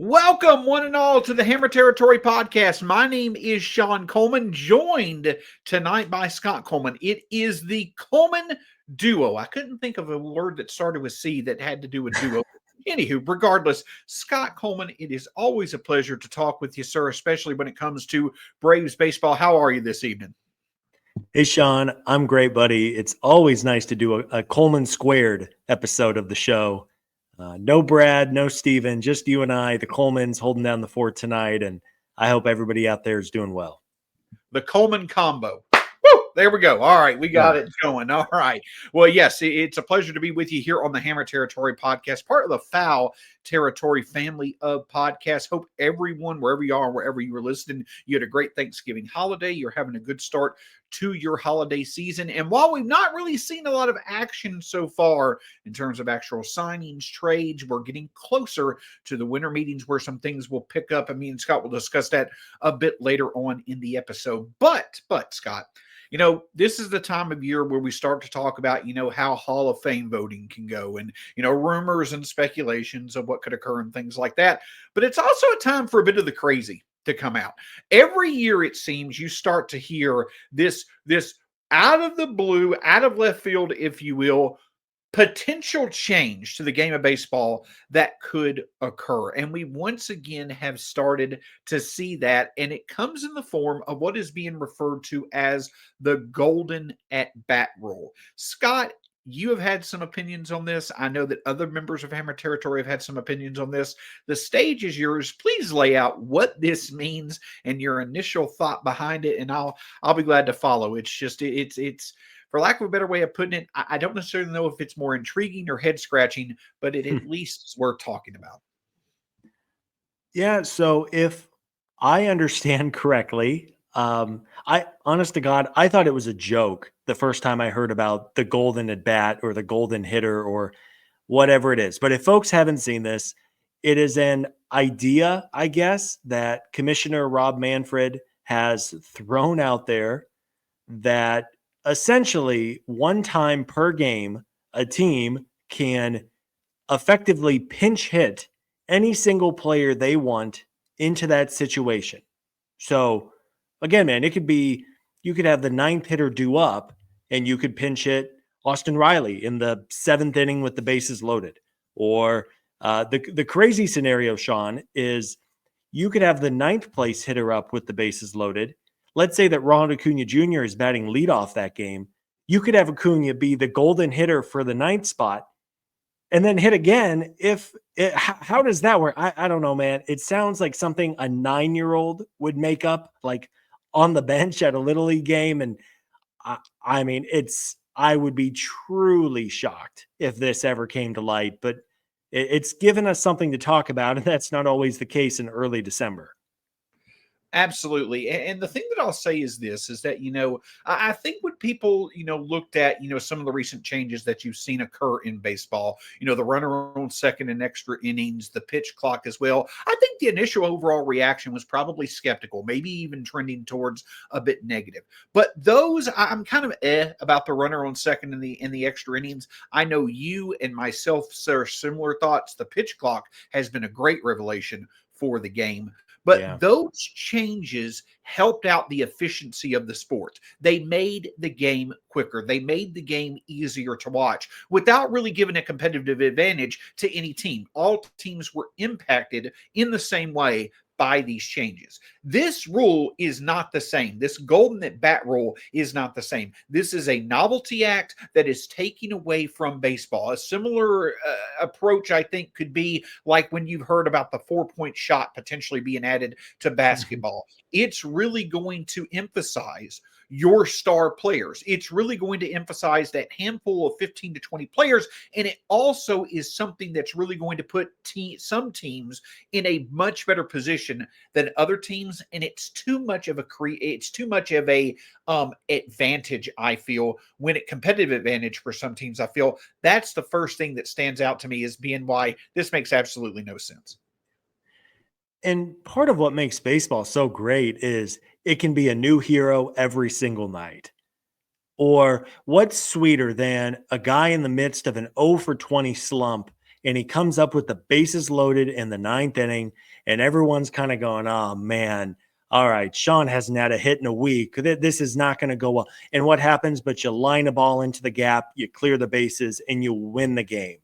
Welcome, one and all, to the Hammer Territory podcast. My name is Shawn Coleman, joined tonight by Scott Coleman. It is the Coleman duo. I couldn't think of a word that started with C that had to do with duo. Anywho, regardless, Scott Coleman, it is always a pleasure to talk with you, sir, especially when it comes to Braves baseball. How are you this evening? Hey, Shawn, I'm great, buddy. It's always nice to do a Coleman Squared episode of the show. No Brad, no Steven, just you and I, the Colemans holding down the fort tonight, and I hope everybody out there is doing well. The Coleman combo. Woo! There we go. All right, we got it going. All right. Well, yes, it's a pleasure to be with you here on the Hammer Territory podcast, part of the Foul Territory family of podcasts. Hope everyone, wherever you are, wherever you were listening, you had a great Thanksgiving holiday. You're having a good start to your holiday season. And while we've not really seen a lot of action so far in terms of actual signings, trades, we're getting closer to the winter meetings where some things will pick up. And me and Scott will discuss that a bit later on in the episode. But Scott, this is the time of year where we start to talk about, how Hall of Fame voting can go and, rumors and speculations of what could occur and things like that. But it's also a time for a bit of the crazy to come out. Every year, it seems, you start to hear this out of the blue, out of left field, if you will, potential change to the game of baseball that could occur. And we once again have started to see that. And it comes in the form of what is being referred to as the golden at bat rule. Scott, you have had some opinions on this. I know that other members of Hammer Territory have had some opinions on this. The stage is yours. Please lay out what this means and your initial thought behind it, and I'll be glad to follow. It's just it's for lack of a better way of putting it, I don't necessarily know if it's more intriguing or head scratching, but it at least is worth talking about. Yeah, so if I understand correctly, honest to God, I thought it was a joke the first time I heard about the golden at bat or the golden hitter or whatever it is. But if folks haven't seen this, it is an idea, I guess, that Commissioner Rob Manfred has thrown out there that essentially one time per game, a team can effectively pinch hit any single player they want into that situation. So again, man, it could be, you could have the ninth hitter due up and you could pinch hit Austin Riley in the seventh inning with the bases loaded. Or the crazy scenario, Shawn, is you could have the ninth place hitter up with the bases loaded. Let's say that Ronald Acuna Jr. is batting leadoff that game. You could have Acuna be the golden hitter for the ninth spot and then hit again. How does that work? I don't know, man. It sounds like something a 9-year-old would make up, like on the bench at a Little League game. And I would be truly shocked if this ever came to light, but it's given us something to talk about, and that's not always the case in early December. Absolutely. And the thing that I'll say is this, is that, I think when people, looked at, some of the recent changes that you've seen occur in baseball, the runner on second and extra innings, the pitch clock as well, I think the initial overall reaction was probably skeptical, maybe even trending towards a bit negative. But those, I'm kind of about the runner on second and the extra innings. I know you and myself share similar thoughts. The pitch clock has been a great revelation for the game. But those changes helped out the efficiency of the sport. They made the game quicker. They made the game easier to watch without really giving a competitive advantage to any team. All teams were impacted in the same way by these changes. This rule is not the same. This golden at bat rule is not the same. This is a novelty act that is taking away from baseball. A similar approach, I think, could be like when you've heard about the 4-point shot potentially being added to basketball. It's really going to emphasize your star players. It's really going to emphasize that handful of 15 to 20 players. And it also is something that's really going to put some teams in a much better position than other teams. And it's too much of a advantage, I feel, when it competitive advantage for some teams. I feel that's the first thing that stands out to me as being why this makes absolutely no sense. And part of what makes baseball so great is it can be a new hero every single night. Or what's sweeter than a guy in the midst of an 0 for 20 slump and he comes up with the bases loaded in the ninth inning, and everyone's kind of going, oh man, all right, Shawn hasn't had a hit in a week. This is not going to go well. And what happens? But you line a ball into the gap, you clear the bases, and you win the game.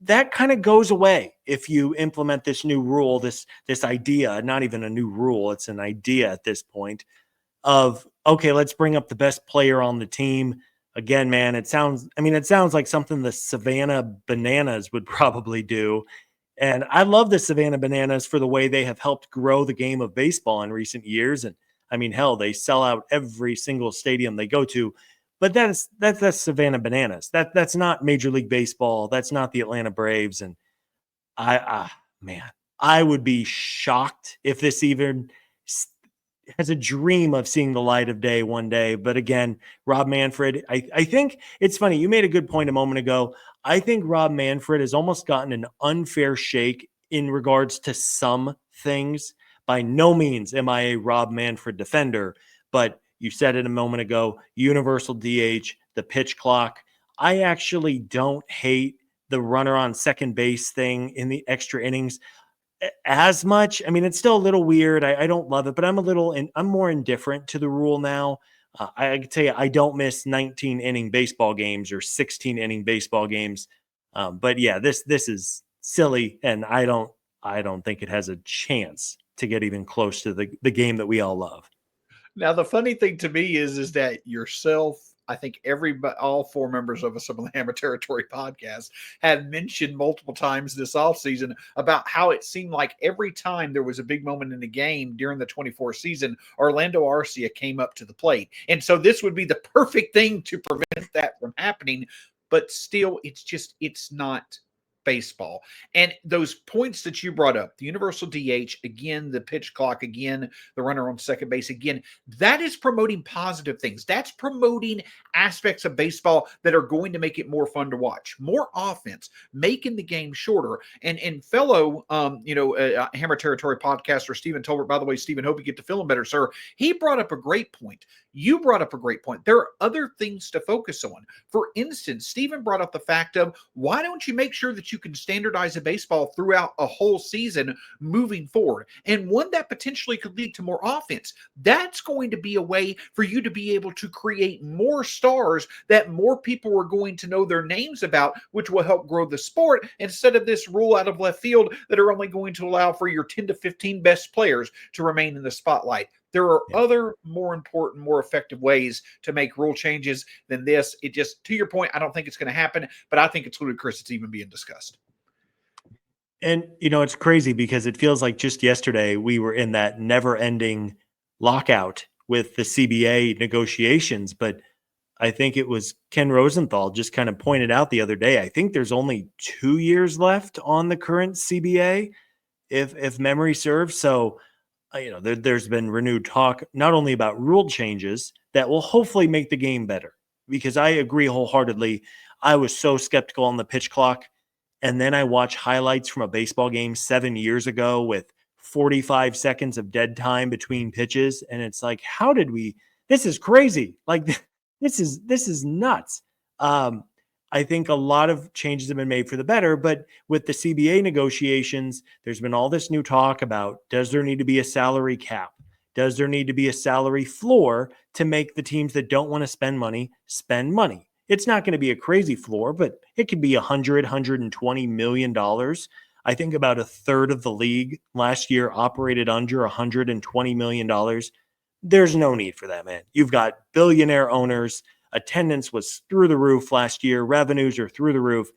That kind of goes away if you implement this new rule, this idea, not even a new rule, it's an idea at this point of, okay, let's bring up the best player on the team. Again, man, it sounds like something the Savannah Bananas would probably do. And I love the Savannah Bananas for the way they have helped grow the game of baseball in recent years. And I mean, hell, they sell out every single stadium they go to. But that's Savannah Bananas. That's not Major League Baseball. That's not the Atlanta Braves. And man, I would be shocked if this even has a dream of seeing the light of day one day. But again, Rob Manfred, I think it's funny. You made a good point a moment ago. I think Rob Manfred has almost gotten an unfair shake in regards to some things. By no means am I a Rob Manfred defender, but you said it a moment ago, universal DH, the pitch clock. I actually don't hate the runner on second base thing in the extra innings as much. I mean, it's still a little weird. I don't love it, but I'm more indifferent to the rule now. I can tell you, I don't miss 19 inning baseball games or 16 inning baseball games. But yeah, this is silly, and I don't think it has a chance to get even close to the game that we all love. Now, the funny thing to me is that yourself, I think all four members of Some of the Hammer Territory podcast had mentioned multiple times this offseason about how it seemed like every time there was a big moment in the game during the 24 season, Orlando Arcia came up to the plate. And so this would be the perfect thing to prevent that from happening. But still, it's not baseball. And those points that you brought up, the universal DH, again, the pitch clock, again, the runner on second base, again, that is promoting positive things. That's promoting aspects of baseball that are going to make it more fun to watch, more offense, making the game shorter. And fellow, Hammer Territory podcaster, Stephen Tolbert, by the way, Stephen, hope you get to feeling better, sir. He brought up a great point. You brought up a great point. There are other things to focus on. For instance, Stephen brought up the fact of, why don't you make sure that you can standardize a baseball throughout a whole season moving forward? And one that potentially could lead to more offense. That's going to be a way for you to be able to create more stars that more people are going to know their names about, which will help grow the sport, instead of this rule out of left field that are only going to allow for your 10 to 15 best players to remain in the spotlight. There are other more important, more effective ways to make rule changes than this. It just, to your point, I don't think it's going to happen, but I think it's ludicrous it's even being discussed. And, it's crazy because it feels like just yesterday we were in that never ending lockout with the CBA negotiations. But I think it was Ken Rosenthal just kind of pointed out the other day, I think there's only 2 years left on the current CBA, if memory serves. So, there's been renewed talk not only about rule changes that will hopefully make the game better, because I agree wholeheartedly. I was so skeptical on the pitch clock. And then I watch highlights from a baseball game 7 years ago with 45 seconds of dead time between pitches. And it's like, this is crazy. Like, this is nuts. I think a lot of changes have been made for the better, but with the CBA negotiations, there's been all this new talk about, does there need to be a salary cap? Does there need to be a salary floor to make the teams that don't want to spend money spend money? It's not going to be a crazy floor, but it could be $120 million. I think about a third of the league last year operated under $120 million. There's no need for that, man. You've got billionaire owners. Attendance was through the roof last year. Revenues are through the roof.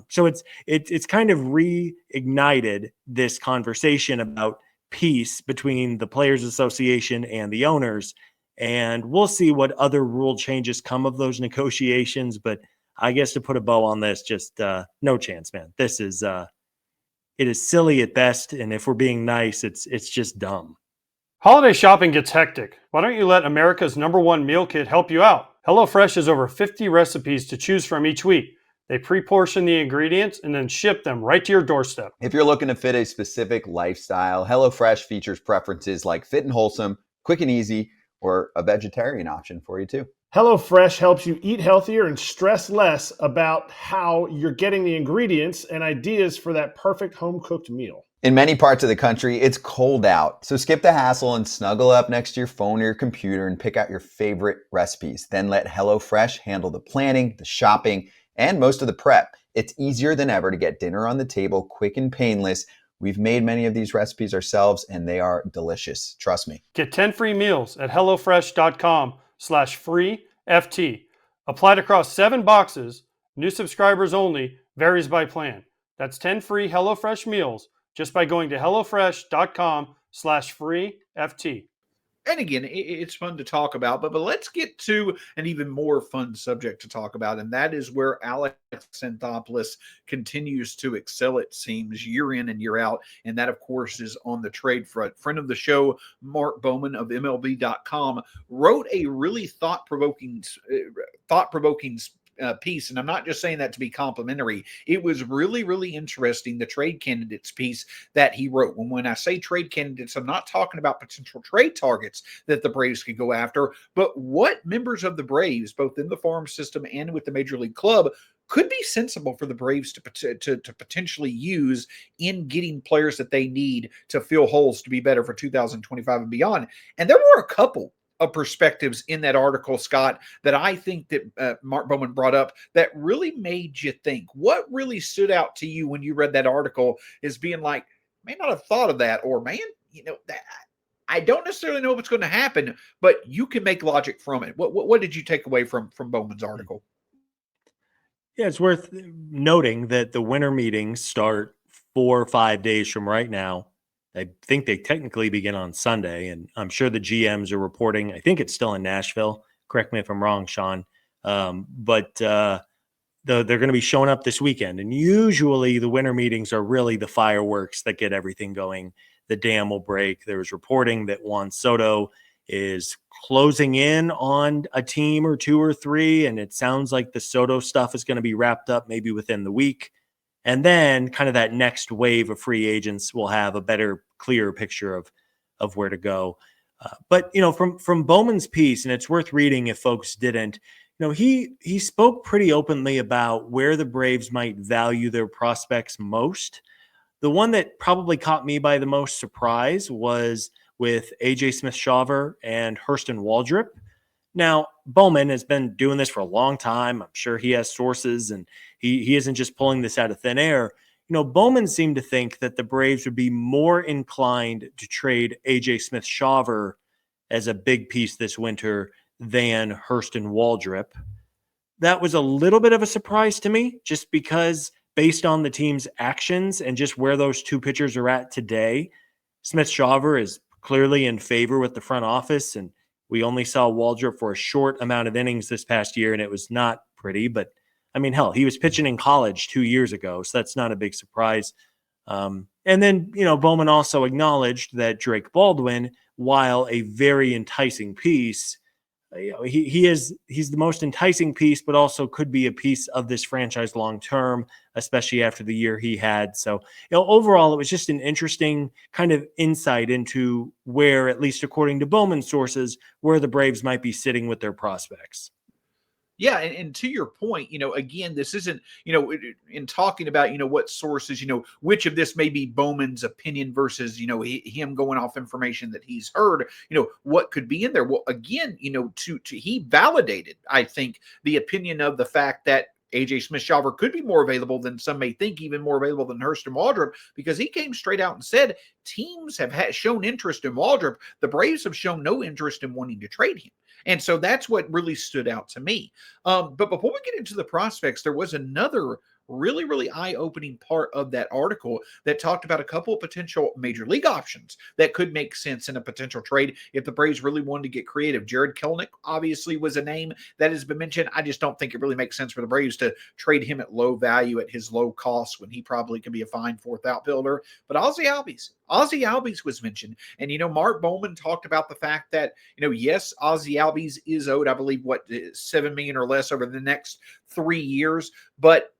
So it's kind of reignited this conversation about peace between the Players Association and the owners. And we'll see what other rule changes come of those negotiations. But I guess to put a bow on this, just no chance, man. This is it is silly at best, and if we're being nice, it's just dumb. Holiday shopping gets hectic. Why don't you let America's #1 meal kit help you out? HelloFresh has over 50 recipes to choose from each week. They pre-portion the ingredients and then ship them right to your doorstep. If you're looking to fit a specific lifestyle, HelloFresh features preferences like fit and wholesome, quick and easy, or a vegetarian option for you too. HelloFresh helps you eat healthier and stress less about how you're getting the ingredients and ideas for that perfect home-cooked meal. In many parts of the country, it's cold out. So skip the hassle and snuggle up next to your phone or your computer and pick out your favorite recipes. Then let HelloFresh handle the planning, the shopping, and most of the prep. It's easier than ever to get dinner on the table quick and painless. We've made many of these recipes ourselves and they are delicious. Trust me. Get 10 free meals at hellofresh.com/free-FT. Applied across 7 boxes. New subscribers only. Varies by plan. That's 10 free HelloFresh meals just by going to hellofresh.com/free-FT. And again, it's fun to talk about, but let's get to an even more fun subject to talk about, and that is where Alex Anthopoulos continues to excel, it seems, year in and year out, and that, of course, is on the trade front. Friend of the show, Mark Bowman of MLB.com, wrote a really thought-provoking piece, and I'm not just saying that to be complimentary. It was really, really interesting, the trade candidates piece that he wrote. When I say trade candidates, I'm not talking about potential trade targets that the Braves could go after, but what members of the Braves, both in the farm system and with the Major League Club, could be sensible for the Braves to potentially use in getting players that they need to fill holes to be better for 2025 and beyond. And there were a couple of perspectives in that article, Scott, that I think that Mark Bowman brought up that really made you think. What really stood out to you when you read that article is being like, may not have thought of that, or man, that I don't necessarily know what's going to happen, but you can make logic from it. What did you take away from Bowman's article? Yeah, it's worth noting that the winter meetings start 4 or 5 days from right now. I think they technically begin on Sunday, and I'm sure the GMs are reporting. I think it's still in Nashville. Correct me if I'm wrong, Sean. But they're going to be showing up this weekend. And usually the winter meetings are really the fireworks that get everything going. The dam will break. There was reporting that Juan Soto is closing in on a team or 2 or 3, and it sounds like the Soto stuff is going to be wrapped up maybe within the week. And then kind of that next wave of free agents will have a better, clearer picture of where to go. But, from Bowman's piece, and it's worth reading if folks didn't, he spoke pretty openly about where the Braves might value their prospects most. The one that probably caught me by the most surprise was with AJ Smith-Shawver and Hurston Waldrep. Now, Bowman has been doing this for a long time. I'm sure he has sources, and he isn't just pulling this out of thin air. Bowman seemed to think that the Braves would be more inclined to trade AJ Smith-Shawver as a big piece this winter than Hurston Waldrep. That was a little bit of a surprise to me, just because based on the team's actions and just where those two pitchers are at today, Smith-Shawver is clearly in favor with the front office, and we only saw Waldrep for a short amount of innings this past year, and it was not pretty. But, I mean, hell, he was pitching in college 2 years ago, so that's not a big surprise. And then, Bowman also acknowledged that Drake Baldwin, while a very enticing piece, he's the most enticing piece, but also could be a piece of this franchise long term, especially after the year he had. So, overall, it was just an interesting kind of insight into where, at least according to Bowman's sources, where the Braves might be sitting with their prospects. Yeah, and to your point, again, this isn't, in talking about, what sources, which of this may be Bowman's opinion versus, him going off information that he's heard, what could be in there. Well, again, he validated, I think, the opinion of the fact that AJ Smith-Shawver could be more available than some may think, even more available than Hurston Waldrep, because he came straight out and said teams have shown interest in Waldrep. The Braves have shown no interest in wanting to trade him. And so that's what really stood out to me. But before we get into the prospects, there was another really, really eye-opening part of that article that talked about a couple of potential major league options that could make sense in a potential trade if the Braves really wanted to get creative. Jared Kelenic obviously was a name that has been mentioned. I just don't think it really makes sense for the Braves to trade him at low value at his low cost when he probably could be a fine fourth outfielder. But Ozzie Albies was mentioned. And, Mark Bowman talked about the fact that, yes, Ozzie Albies is owed, I believe, $7 million or less over the next 3 years. But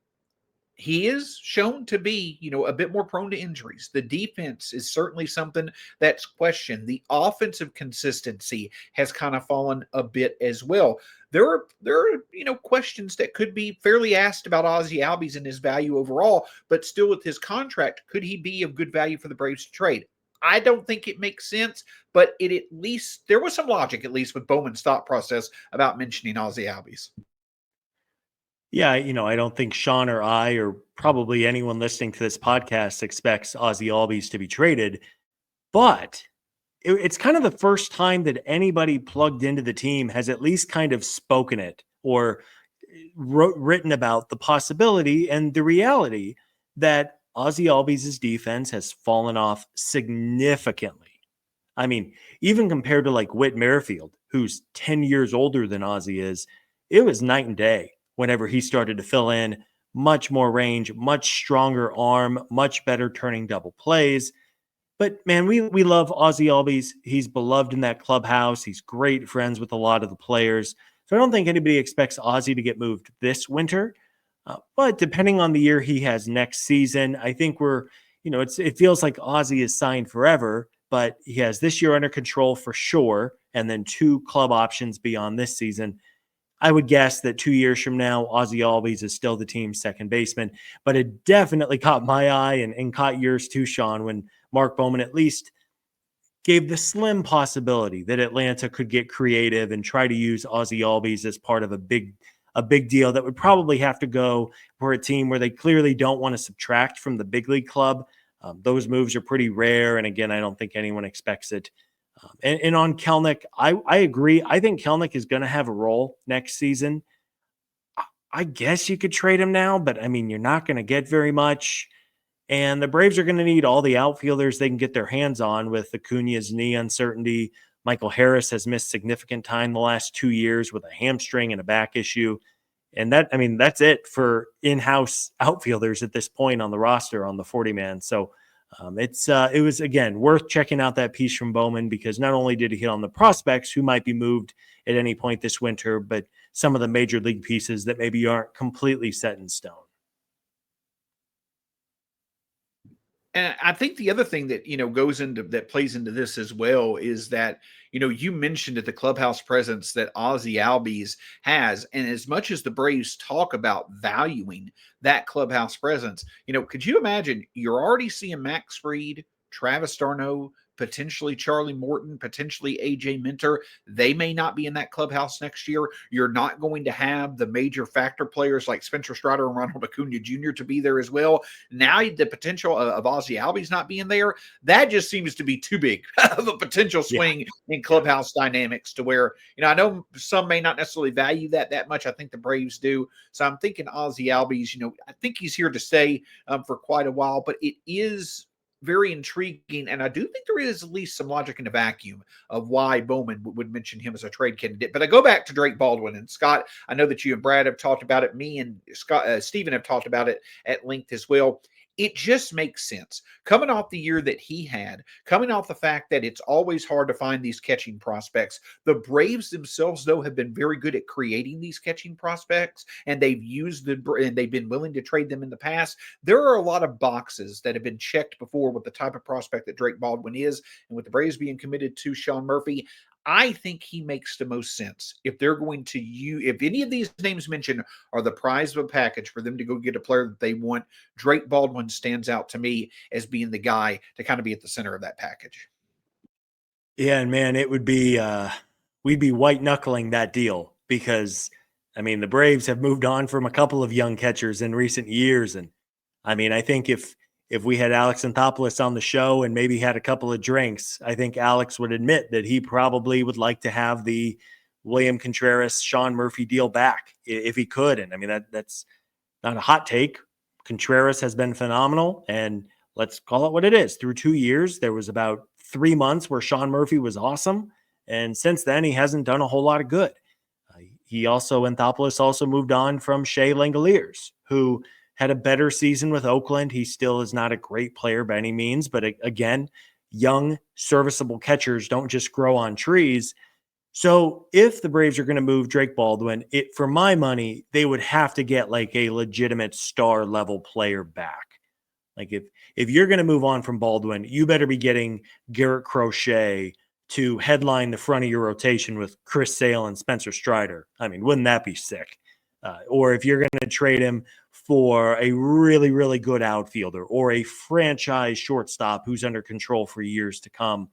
he is shown to be, a bit more prone to injuries. The defense is certainly something that's questioned. The offensive consistency has kind of fallen a bit as well. there are questions that could be fairly asked about Ozzie Albies and his value overall, but still with his contract, could he be of good value for the Braves to trade? I don't think it makes sense, but it at least there was some logic, at least with Bowman's thought process about mentioning Ozzie Albies. Yeah, I don't think Sean or I or probably anyone listening to this podcast expects Ozzie Albies to be traded, but it's kind of the first time that anybody plugged into the team has at least kind of spoken it or written about the possibility and the reality that Ozzie Albies' defense has fallen off significantly. I mean, even compared to like Whit Merrifield, who's 10 years older than Ozzie is, it was night and day whenever he started to fill in. Much more range, much stronger arm, much better turning double plays. But man, we love Ozzie Albies. He's beloved in that clubhouse. He's great friends with a lot of the players. So I don't think anybody expects Ozzie to get moved this winter. But depending on the year he has next season, I think it feels like Ozzie is signed forever, but he has this year under control for sure, and then 2 club options beyond this season. I would guess that 2 years from now, Ozzie Albies is still the team's second baseman, but it definitely caught my eye and caught yours too, Sean, when Mark Bowman at least gave the slim possibility that Atlanta could get creative and try to use Ozzie Albies as part of a big deal that would probably have to go for a team where they clearly don't want to subtract from the big league club. Those moves are pretty rare. And again, I don't think anyone expects it. And on Kelnick, I agree. I think Kelnick is going to have a role next season. I guess you could trade him now, but I mean, you're not going to get very much. And the Braves are going to need all the outfielders they can get their hands on with Acuna's knee uncertainty. Michael Harris has missed significant time the last 2 years with a hamstring and a back issue. And that's it for in-house outfielders at this point on the roster on the 40-man. So it was, again, worth checking out that piece from Bowman because not only did he hit on the prospects who might be moved at any point this winter, but some of the major league pieces that maybe aren't completely set in stone. And I think the other thing that plays into this as well is that you mentioned at the clubhouse presence that Ozzie Albies has, and as much as the Braves talk about valuing that clubhouse presence, could you imagine you're already seeing Max Fried, Travis d'Arnaud, potentially Charlie Morton, potentially AJ Minter. They may not be in that clubhouse next year. You're not going to have the major factor players like Spencer Strider and Ronald Acuna Jr. to be there as well. Now the potential of Ozzie Albies not being there, that just seems to be too big of a potential swing in clubhouse dynamics to where, I know some may not necessarily value that much. I think the Braves do. So I'm thinking Ozzie Albies, I think he's here to stay for quite a while, but it is very intriguing. And I do think there is at least some logic in the vacuum of why Bowman would mention him as a trade candidate. But I go back to Drake Baldwin and Scott. I know that you and Brad have talked about it. Me and Stephen have talked about it at length as well. It just makes sense. Coming off the year that he had, coming off the fact that it's always hard to find these catching prospects. The Braves themselves, though, have been very good at creating these catching prospects, and they've been willing to trade them in the past. There are a lot of boxes that have been checked before with the type of prospect that Drake Baldwin is, and with the Braves being committed to Sean Murphy, I think he makes the most sense if they're going to if any of these names mentioned are the prize of a package for them to go get a player that they want. Drake Baldwin stands out to me as being the guy to kind of be at the center of that package. Yeah, and man, it would be we'd be white knuckling that deal because the Braves have moved on from a couple of young catchers in recent years, and I think if we had Alex Anthopoulos on the show and maybe had a couple of drinks, I think Alex would admit that he probably would like to have the William Contreras, Sean Murphy deal back if he could. And that's not a hot take. Contreras has been phenomenal, and let's call it what it is. Through 2 years, there was about 3 months where Sean Murphy was awesome, and since then he hasn't done a whole lot of good. Anthopoulos also moved on from Shea Langoliers, who had a better season with Oakland. He still is not a great player by any means, but again, young, serviceable catchers don't just grow on trees. So if the Braves are going to move Drake Baldwin, for my money, they would have to get like a legitimate star level player back. Like if you're going to move on from Baldwin, you better be getting Garrett Crochet, to headline the front of your rotation with Chris Sale and Spencer Strider. I mean, wouldn't that be sick? Or if you're going to trade him for a really, really good outfielder or a franchise shortstop who's under control for years to come.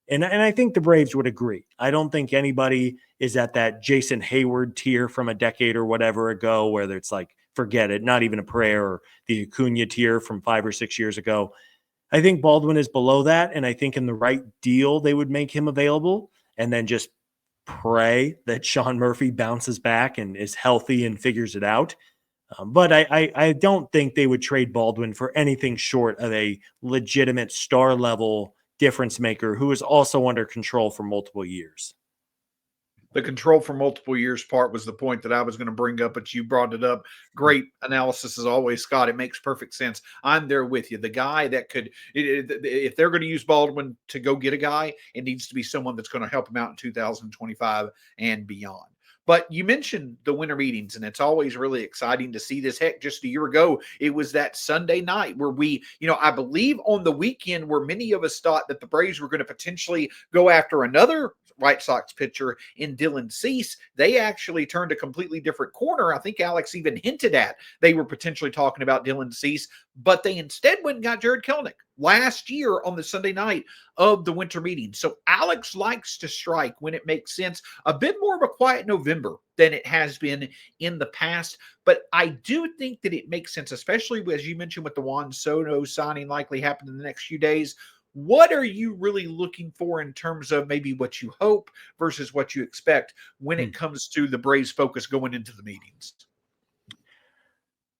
And I think the Braves would agree. I don't think anybody is at that Jason Hayward tier from a decade or whatever ago, where it's like, forget it, not even a prayer, or the Acuna tier from 5 or 6 years ago. I think Baldwin is below that, and I think in the right deal, they would make him available and then just pray that Sean Murphy bounces back and is healthy and figures it out. But I don't think they would trade Baldwin for anything short of a legitimate star level difference maker who is also under control for multiple years. The control for multiple years part was the point that I was going to bring up, but you brought it up. Great analysis as always, Scott. It makes perfect sense. I'm there with you. The guy that could, if they're going to use Baldwin to go get a guy, it needs to be someone that's going to help him out in 2025 and beyond. But you mentioned the winter meetings, and it's always really exciting to see this. Heck, just a year ago, it was that Sunday night where we, I believe on the weekend where many of us thought that the Braves were going to potentially go after another White Sox pitcher in Dylan Cease. They actually turned a completely different corner. I think Alex even hinted at they were potentially talking about Dylan Cease, but they instead went and got Jared Kelenic last year on the Sunday night of the winter meeting. So Alex likes to strike when it makes sense. A bit more of a quiet November than it has been in the past. But I do think that it makes sense, especially as you mentioned with the Juan Soto signing likely happening in the next few days. What are you really looking for in terms of maybe what you hope versus what you expect when it comes to the Braves focus going into the meetings?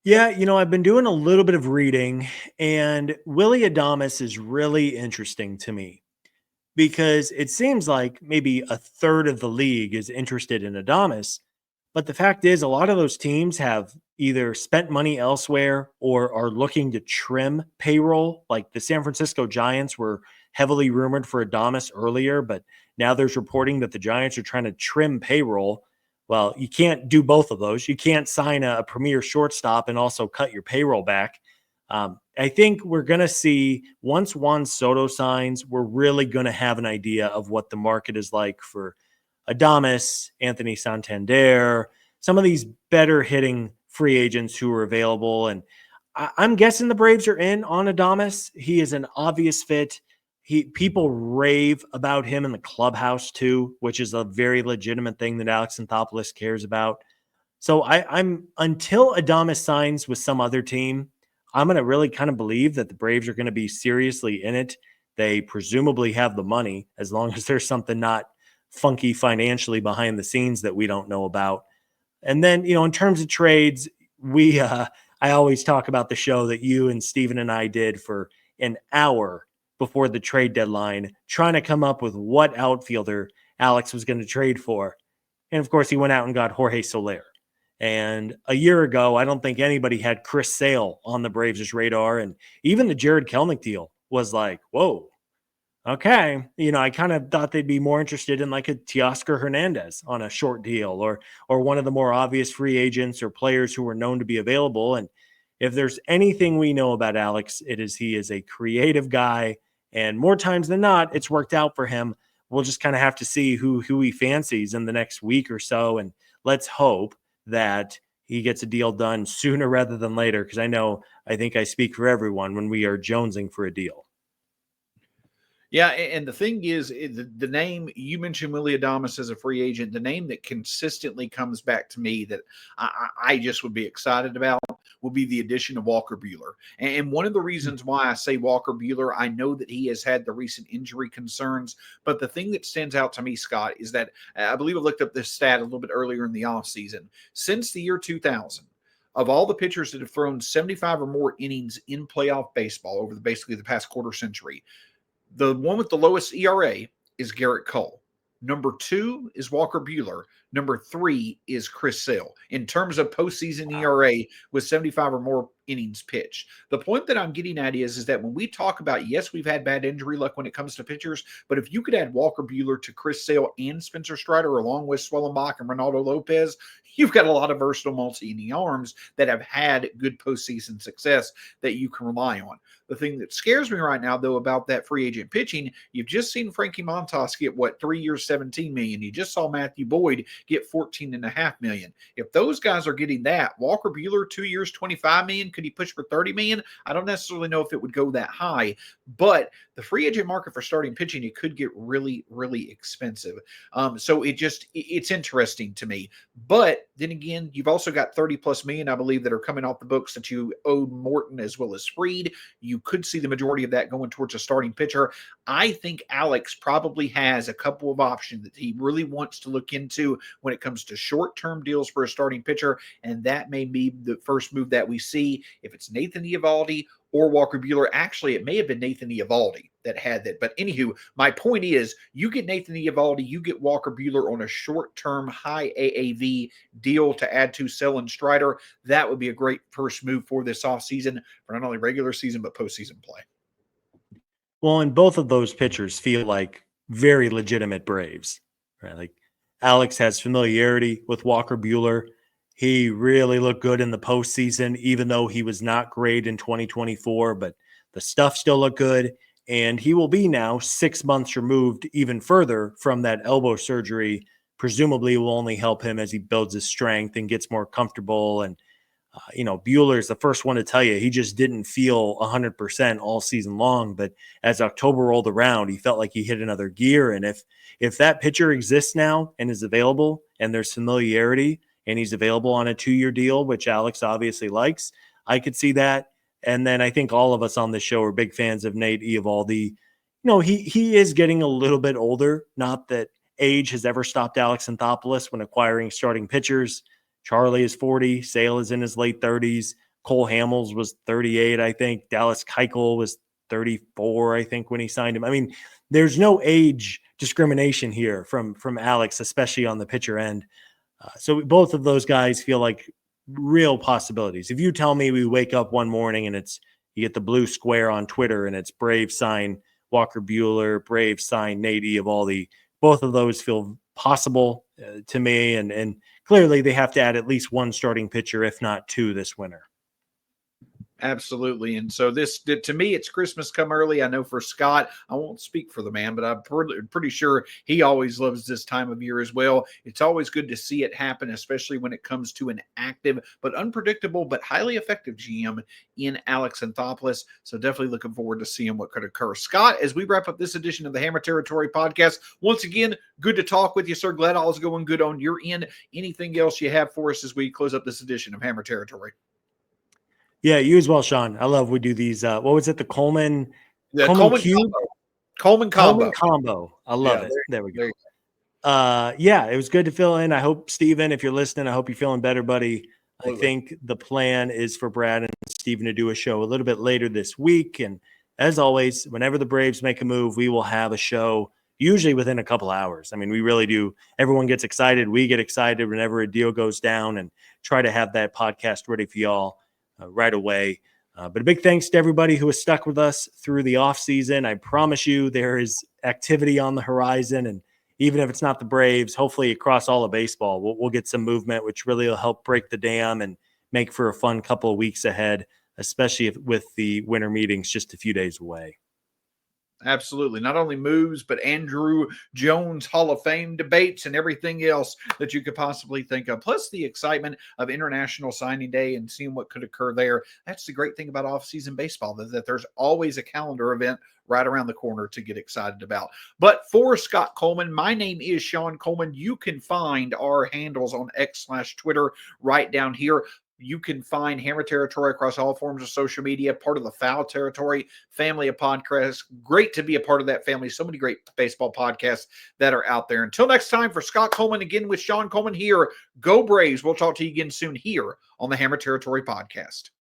Yeah, I've been doing a little bit of reading, and Willy Adames is really interesting to me because it seems like maybe a third of the league is interested in Adames. But the fact is, a lot of those teams have either spent money elsewhere or are looking to trim payroll. Like the San Francisco Giants were heavily rumored for Adames earlier, but now there's reporting that the Giants are trying to trim payroll. Well, you can't do both of those. You can't sign a premier shortstop and also cut your payroll back. I think we're going to see, once Juan Soto signs, we're really going to have an idea of what the market is like for Adames, Anthony Santander, some of these better hitting free agents who are available. And I'm guessing the Braves are in on Adames. He is an obvious fit. People rave about him in the clubhouse too, which is a very legitimate thing that Alex Anthopoulos cares about. So I'm until Adames signs with some other team, I'm going to really kind of believe that the Braves are going to be seriously in it. They presumably have the money, as long as there's something not funky financially behind the scenes that we don't know about. And then, in terms of trades, I always talk about the show that you and Steven and I did for an hour before the trade deadline, trying to come up with what outfielder Alex was going to trade for. And of course, he went out and got Jorge Soler. And a year ago, I don't think anybody had Chris Sale on the Braves' radar. And even the Jared Kelenic deal was like, whoa, okay. I kind of thought they'd be more interested in like a Teoscar Hernandez on a short deal or one of the more obvious free agents or players who were known to be available. And if there's anything we know about Alex, it is he is a creative guy. And more times than not, it's worked out for him. We'll just kind of have to see who he fancies in the next week or so. And let's hope that he gets a deal done sooner rather than later, because I think I speak for everyone when we are jonesing for a deal. Yeah, and the thing is, the name you mentioned, Willy Adames as a free agent, the name that consistently comes back to me that I just would be excited about will be the addition of Walker Buehler. And one of the reasons why I say Walker Buehler, I know that he has had the recent injury concerns, but the thing that stands out to me, Scott, is that I believe I looked up this stat a little bit earlier in the offseason. Since the year 2000, of all the pitchers that have thrown 75 or more innings in playoff baseball over basically the past quarter century, the one with the lowest ERA is Garrett Cole. Number 2 is Walker Buehler. Number 3 is Chris Sale. In terms of postseason ERA with 75 or more innings pitched. The point that I'm getting at is that when we talk about, yes, we've had bad injury luck when it comes to pitchers, but if you could add Walker Buehler to Chris Sale and Spencer Strider along with Swellenbach and Ronaldo Lopez, you've got a lot of versatile multi-inning arms that have had good postseason success that you can rely on. The thing that scares me right now, though, about that free agent pitching, you've just seen Frankie Montas get, 3 years, $17 million. You just saw Matthew Boyd get $14.5 million. If those guys are getting that, Walker Buehler, 2 years, $25 million, could he push for $30 million? I don't necessarily know if it would go that high, but the free agent market for starting pitching, it could get really, really expensive. So it's interesting to me. But then again, you've also got 30 plus million, I believe, that are coming off the books that you owed Morton as well as Fried. You could see the majority of that going towards a starting pitcher. I think Alex probably has a couple of options that he really wants to look into when it comes to short-term deals for a starting pitcher, and that may be the first move that we see. If it's Nathan Eovaldi or Walker Buehler, actually, it may have been Nathan Eovaldi that had that. But anywho, my point is, you get Nathan Eovaldi, you get Walker Buehler on a short-term, high AAV deal to add to Sale and Strider. That would be a great first move for this offseason for not only regular season, but postseason play. Well, and both of those pitchers feel like very legitimate Braves, right? Like Alex has familiarity with Walker Buehler. He really looked good in the postseason, even though he was not great in 2024, but the stuff still looked good. And he will be now 6 months removed even further from that elbow surgery. Presumably will only help him as he builds his strength and gets more comfortable. And, Buehler is the first one to tell you he just didn't feel 100% all season long. But as October rolled around, he felt like he hit another gear. And if that pitcher exists now and is available and there's familiarity, and he's available on a 2-year deal, which Alex obviously likes, I could see that. And then I think all of us on this show are big fans of Nate Eovaldi. He is getting a little bit older. Not that age has ever stopped Alex Anthopoulos when acquiring starting pitchers. Charlie is 40. Sale is in his late 30s. Cole Hamels was 38, I think. Dallas Keuchel was 34, I think, when he signed him. I mean, there's no age discrimination here from Alex, especially on the pitcher end. So both of those guys feel like real possibilities. If you tell me we wake up one morning and you get the blue square on Twitter and it's Braves sign Walker Buehler, Braves sign Nate Eovaldi, both of those feel possible to me. And clearly they have to add at least one starting pitcher, if not two, this winter. Absolutely. And so to me, it's Christmas come early. I know for Scott, I won't speak for the man, but I'm pretty sure he always loves this time of year as well. It's always good to see it happen, especially when it comes to an active, but unpredictable, but highly effective GM in Alex Anthopoulos. So definitely looking forward to seeing what could occur. Scott, as we wrap up this edition of the Hammer Territory podcast, once again, good to talk with you, sir. Glad all is going good on your end. Anything else you have for us as we close up this edition of Hammer Territory? Yeah, you as well, Sean. I love we do these. What was it? The Coleman Cube? Coleman combo. I love it. There we go. It was good to fill in. I hope, Steven, if you're listening, I hope you're feeling better, buddy. I think the plan is for Brad and Steven to do a show a little bit later this week. And as always, whenever the Braves make a move, we will have a show usually within a couple hours. I mean, we really do. Everyone gets excited. We get excited whenever a deal goes down and try to have that podcast ready for y'all right away. But a big thanks to everybody who has stuck with us through the off season. I promise you there is activity on the horizon. And even if it's not the Braves, hopefully across all of baseball, we'll get some movement, which really will help break the dam and make for a fun couple of weeks ahead, especially with the winter meetings just a few days away. Absolutely. Not only moves, but Andrew Jones Hall of Fame debates and everything else that you could possibly think of. Plus the excitement of International Signing Day and seeing what could occur there. That's the great thing about off-season baseball, that there's always a calendar event right around the corner to get excited about. But for Scott Coleman, my name is Shawn Coleman. You can find our handles on X/Twitter right down here. You can find Hammer Territory across all forms of social media, part of the Foul Territory family of podcasts. Great to be a part of that family. So many great baseball podcasts that are out there. Until next time, for Scott Coleman, again with Shawn Coleman here, go Braves. We'll talk to you again soon here on the Hammer Territory podcast.